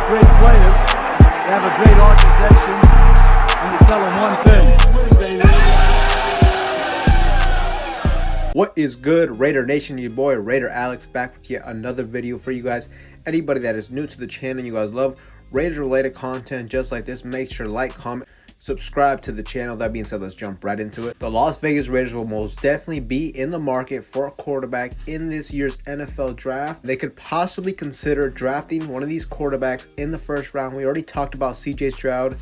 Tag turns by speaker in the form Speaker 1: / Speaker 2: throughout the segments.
Speaker 1: great players. They have a great organization. And you tell them one thing.
Speaker 2: What is good, Raider Nation? Your boy Raider Alex back with yet another video for you guys. Anybody that is new to the channel, you guys love Raiders related content just like this, make sure to like, comment, subscribe to the channel. That being said, let's jump right into it. The Las Vegas Raiders will most definitely be in the market for a quarterback in this year's NFL draft. They could possibly consider drafting one of these quarterbacks in the first round. We already talked about CJ Stroud,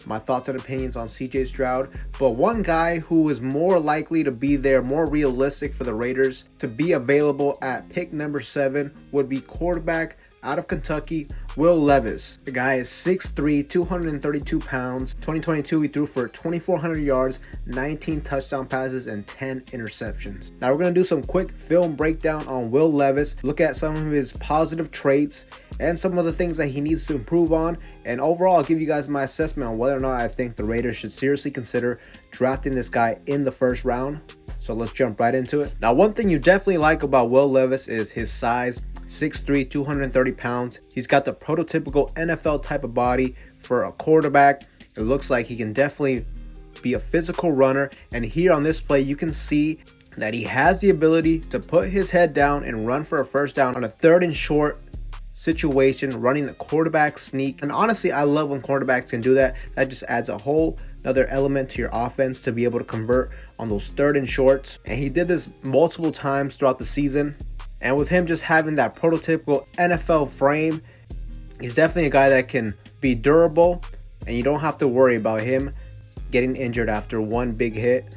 Speaker 2: my thoughts and opinions on CJ Stroud, but one guy who is more likely to be there, more realistic for the Raiders to be available at pick number 7 would be quarterback out of Kentucky, Will Levis. The guy is 6'3", 232 pounds. 2022, he threw for 2,400 yards, 19 touchdown passes, and 10 interceptions. Now we're going to do some quick film breakdown on Will Levis, look at some of his positive traits, and some of the things that he needs to improve on. And overall, I'll give you guys my assessment on whether or not I think the Raiders should seriously consider drafting this guy in the first round. So let's jump right into it. Now, one thing you definitely like about Will Levis is his size. 6'3", 230 pounds. He's got the prototypical NFL type of body for a quarterback. It looks like he can definitely be a physical runner. And here on this play, you can see that he has the ability to put his head down and run for a first down on a 3rd and short situation, running the quarterback sneak. And honestly, I love when quarterbacks can do that. That just adds a whole another element to your offense to be able to convert on those 3rd and shorts. And he did this multiple times throughout the season. And with him just having that prototypical NFL frame, he's definitely a guy that can be durable, and you don't have to worry about him getting injured after one big hit.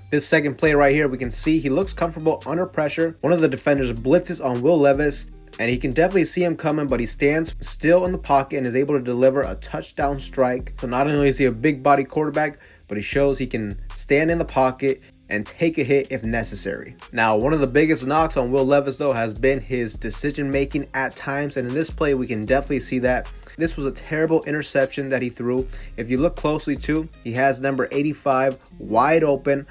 Speaker 2: This second play right here, we can see he looks comfortable under pressure. One of the defenders blitzes on Will Levis, and he can definitely see him coming, but he stands still in the pocket and is able to deliver a touchdown strike. So not only is he a big body quarterback, but he shows he can stand in the pocket and take a hit if necessary. Now, one of the biggest knocks on Will Levis though has been his decision making at times, and in this play we can definitely see that. This was a terrible interception that he threw. If you look closely too, he has number 85 wide open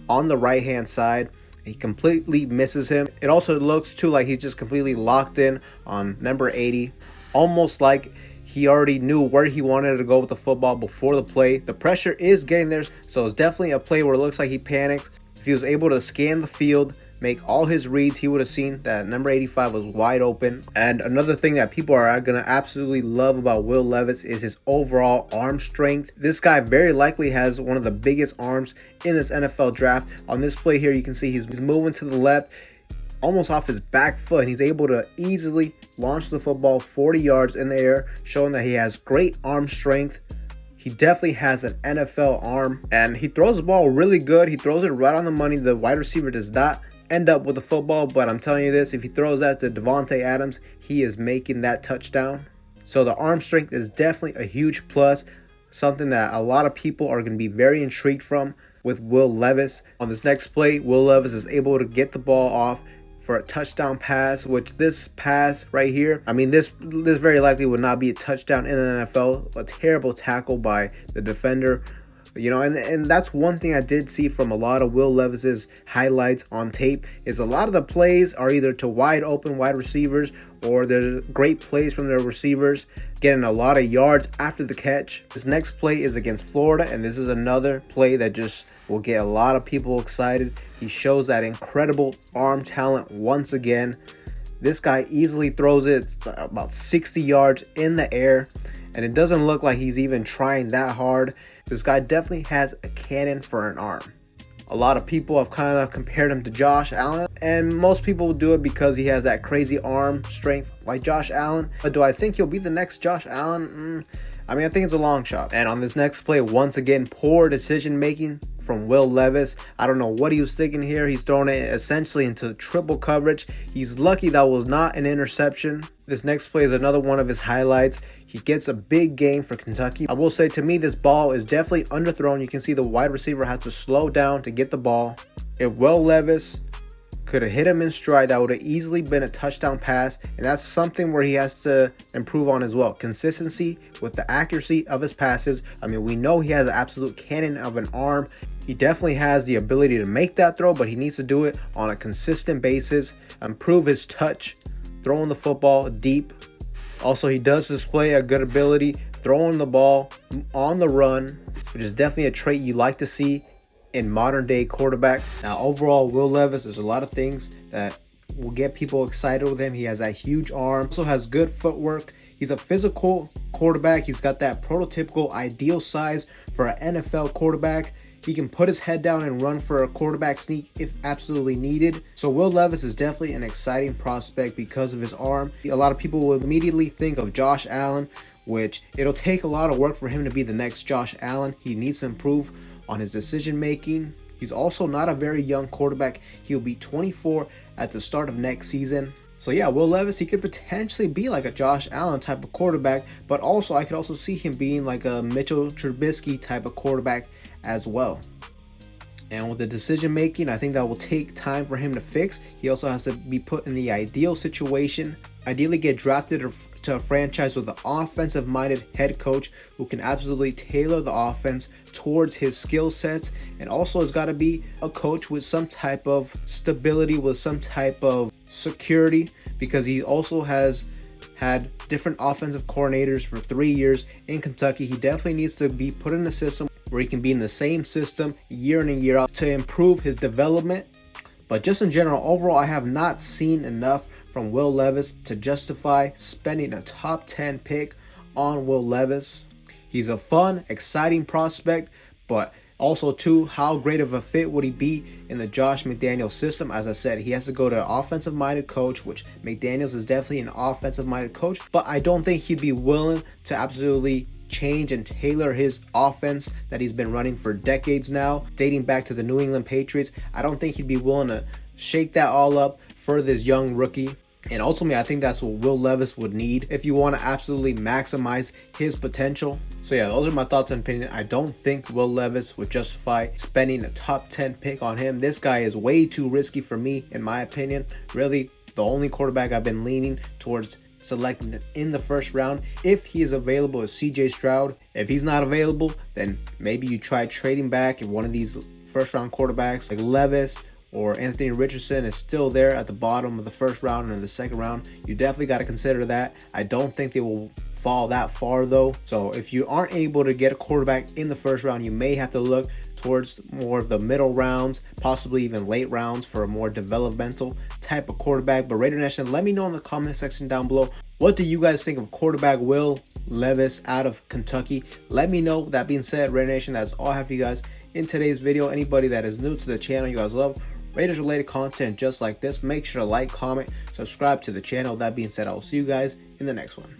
Speaker 2: on the right hand side. He completely misses him. It also looks too like he's just completely locked in on number 80, almost like he already knew where he wanted to go with the football before the play. The pressure is getting there, so it's definitely a play where it looks like he panics. If he was able to scan the field, make all his reads, he would have seen that number 85 was wide open. And another thing that people are going to absolutely love about Will Levis is his overall arm strength. This guy very likely has one of the biggest arms in this NFL draft. On this play here, you can see he's moving to the left, almost off his back foot, and he's able to easily launch the football 40 yards in the air, showing that he has great arm strength. He definitely has an NFL arm, and he throws the ball really good. He throws it right on the money. The wide receiver does not end up with the football, but I'm telling you this, if he throws that to Devontae Adams, he is making that touchdown. So the arm strength is definitely a huge plus, something that a lot of people are going to be very intrigued from with Will Levis. On this next play, Will Levis is able to get the ball off for a touchdown pass, which this pass right here, I mean, this very likely would not be a touchdown in the NFL. A terrible tackle by the defender. You know, and that's one thing I did see from a lot of Will Levis's highlights on tape, is a lot of the plays are either to wide open wide receivers, or there's great plays from their receivers getting a lot of yards after the catch. This next play is against Florida, and this is another play that just will get a lot of people excited. He shows that incredible arm talent once again. This guy easily throws it about 60 yards in the air, and it doesn't look like he's even trying that hard. This guy definitely has a cannon for an arm. A lot of people have kind of compared him to Josh Allen, and most people will do it because he has that crazy arm strength like Josh Allen. But do I think he'll be the next Josh Allen? I mean, I think it's a long shot. And on this next play, once again, poor decision making from Will Levis. I don't know what he was thinking here. He's throwing it essentially into triple coverage. He's lucky that was not an interception. This next play is another one of his highlights. He gets a big gain for Kentucky. I will say, to me, this ball is definitely underthrown. You can see the wide receiver has to slow down to get the ball. If Will Levis could have hit him in stride, that would have easily been a touchdown pass, and that's something where he has to improve on as well. Consistency with the accuracy of his passes. I mean, we know he has an absolute cannon of an arm. He definitely has the ability to make that throw, but he needs to do it on a consistent basis, improve his touch, throwing the football deep. Also, he does display a good ability throwing the ball on the run, which is definitely a trait you like to see in modern day quarterbacks. Now, overall, Will Levis, there's a lot of things that will get people excited with him. He has that huge arm, also has good footwork. He's a physical quarterback. He's got that prototypical ideal size for an NFL quarterback. He can put his head down and run for a quarterback sneak if absolutely needed. So Will Levis is definitely an exciting prospect because of his arm. A lot of people will immediately think of Josh Allen, which it'll take a lot of work for him to be the next Josh Allen. He needs to improve on his decision making. He's also not a very young quarterback. He'll be 24 at the start of next season. So yeah, Will Levis, he could potentially be like a Josh Allen type of quarterback, but also I could also see him being like a Mitchell Trubisky type of quarterback as well. And with the decision making, I think that will take time for him to fix. He also has to be put in the ideal situation, ideally get drafted to a franchise with an offensive minded head coach who can absolutely tailor the offense towards his skill sets, and also has got to be a coach with some type of stability, with some type of security, because he also has had different offensive coordinators for 3 years in Kentucky. He definitely needs to be put in a system where he can be in the same system year in and year out to improve his development. But just in general, overall, I have not seen enough from Will Levis to justify spending a top 10 pick on Will Levis. He's a fun, exciting prospect, but also too, how great of a fit would he be in the Josh McDaniels system? As I said, he has to go to an offensive minded coach, which McDaniels is definitely an offensive minded coach, but I don't think he'd be willing to absolutely change and tailor his offense that he's been running for decades now, dating back to the New England Patriots. I don't think he'd be willing to shake that all up for this young rookie. And ultimately, I think that's what Will Levis would need if you want to absolutely maximize his potential. So yeah, those are my thoughts and opinion. I don't think Will Levis would justify spending a top 10 pick on him. This guy is way too risky for me, in my opinion. Really, the only quarterback I've been leaning towards selecting in the first round, if he is available, is CJ Stroud. If he's not available, then maybe you try trading back if one of these first round quarterbacks like Levis or Anthony Richardson is still there at the bottom of the first round and in the second round. You definitely got to consider that. I don't think they will fall that far though. So if you aren't able to get a quarterback in the first round, you may have to look towards more of the middle rounds, possibly even late rounds for a more developmental type of quarterback. But Raider Nation, let me know in the comment section down below, what do you guys think of quarterback Will Levis out of Kentucky? Let me know. That being said, Raider Nation, that's all I have for you guys in today's video. Anybody that is new to the channel, you guys love Raiders related content just like this, make sure to like, comment, subscribe to the channel. That being said, I will see you guys in the next one.